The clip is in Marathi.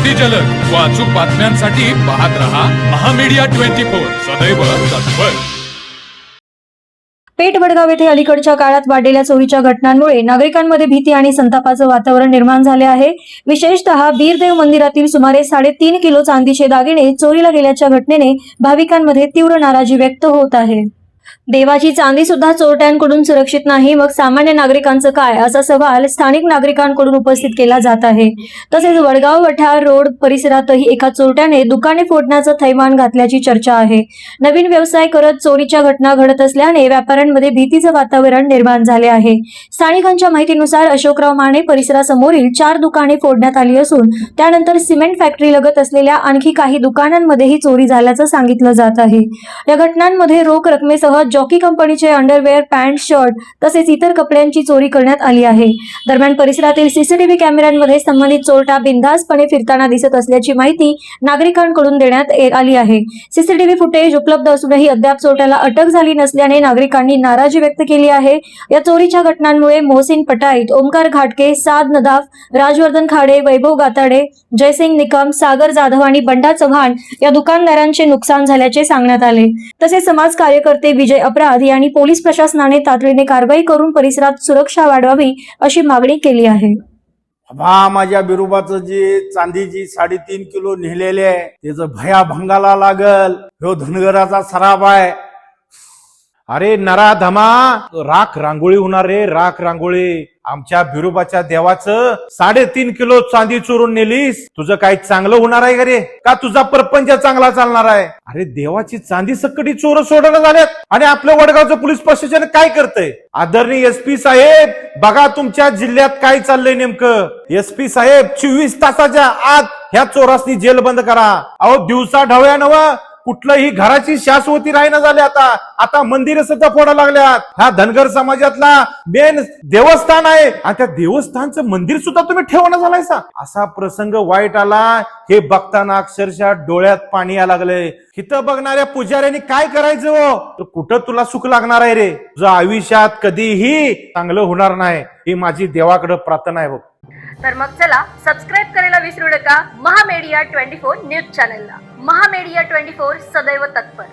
अगदी जलद व अचूक बातम्यांसाठी पाहत रहा महामीडिया 24 सदैव तत्पर। पेठ वडगाव येथे अलीकडच्या काळात वाढलेल्या चोरीच्या घटनांमुळे नागरिकांमध्ये भीती आणि संतापाचं वातावरण निर्माण झाले आहे। विशेषतः बीरदेव मंदिरातील सुमारे 3.5 किलो चांदीचे दागिने चोरीला गेल्याच्या घटनेने भाविकांमध्ये तीव्र नाराजी व्यक्त होत आहे। देवाची चांदी सुद्धा चोरट्यांकडून सुरक्षित नाही, मग सामान्य नागरिकांचं काय, असा सवाल स्थानिक नागरिकांकडून उपस्थित केला जात आहे। तसेच वडगाव वठार रोड परिसरातही एका चोरट्याने दुकाने फोडण्याचं थैमान घातल्याची चर्चा आहे। नवीन व्यवसाय करत चोरीच्या घटना घडत असल्याने व्यापाऱ्यांमध्ये भीतीचं वातावरण निर्माण झाले आहे। स्थानिकांच्या माहितीनुसार अशोकराव माने परिसरासमोरील 4 दुकाने फोडण्यात आली असून त्यानंतर सिमेंट फॅक्टरी लगत असलेल्या आणखी काही दुकानांमध्येही चोरी झाल्याचं सांगितलं जात आहे। या घटनांमध्ये रोख रकमेसह जॉकी कंपनीचे अंडरवेअर, पॅन्ट, शर्ट तसेच इतर कपड्यांची चोरी करण्यात आली आहे। दरम्यान परिसरातील सीसीटीव्ही कॅमेऱ्यांमध्ये संबंधित चोरटा बिनधास्तपणे फिरताना दिसत असल्याची माहिती नागरिकांकडून देण्यात आली आहे। सीसीटीव्ही फुटेज उपलब्ध असूनही अद्याप चोरट्याला अटक झाली नसल्याने नागरिकांनी नाराजी व्यक्त केली आहे। या चोरीच्या घटनांमुळे मोहसिन पटाईत, ओमकार घाटके, साद नदाफ, राजवर्धन खाडे, वैभव गाताडे, जयसिंग निकम, सागर जाधव आणि बंडा चव्हाण या दुकानदारांचे नुकसान झाल्याचे सांगण्यात आले। तसेच समाज कार्यकर्ते विजय अपराध यांनी पोलीस प्रशासनाने तातडीने कारवाई करून परिसरात सुरक्षा वाढवावी अशी मागणी केली आहे। माझ्या बिरोबाचं जे चांदीची 3.5 किलो नेलेले आहे त्याचं भयाभंगाला लागल, ह्यो धनगराचा सराब आहे। अरे नरा धमा, राख रांगोळी होणार रे, राख रांगोळी। आमच्या बिरोबाच्या देवाचं 3.5 किलो चांदी चोरून नेलीस, तुझं काही चांगलं होणार आहे का रे? का तुझा परपंच चांगला चालणार आहे? अरे देवाची चांदी सकटी चोर सोडणं झाल्यात आणि आपल्या वडगावचं पोलीस प्रशासन काय करतंय? आदरणीय एसपी साहेब, बघा तुमच्या जिल्ह्यात काय चाललंय नेमकं। एसपी साहेब, 24 तासाच्या आत ह्या चोरासनी जेल बंद करा। अहो दिवसा ढवळ्या नवा कुठलंही घराची शाश्वती राहीना झाली। आता मंदिर सुद्धा फोडायला लागल्यात। हा धनगर समाजातला मेन देवस्थान आहे आणि त्या देवस्थानचं मंदिर सुद्धा तुम्ही ठेवणं झालायसा। असा प्रसंग वाईट आला, हे बघताना अक्षरशः डोळ्यात पाणी यायला लागलंय। इथं बघणाऱ्या पुजाऱ्यांनी काय करायचं हो? तर कुठं तुला सुख लागणार आहे रे? तुझं आयुष्यात कधीही चांगलं होणार नाही, ही माझी देवाकडे प्रार्थना आहे बघ। तर मग चला सबस्क्राईब करायला विसरू नका महामीडिया 24 न्यूज चॅनलला। महामीडिया 24 सदैव तत्पर।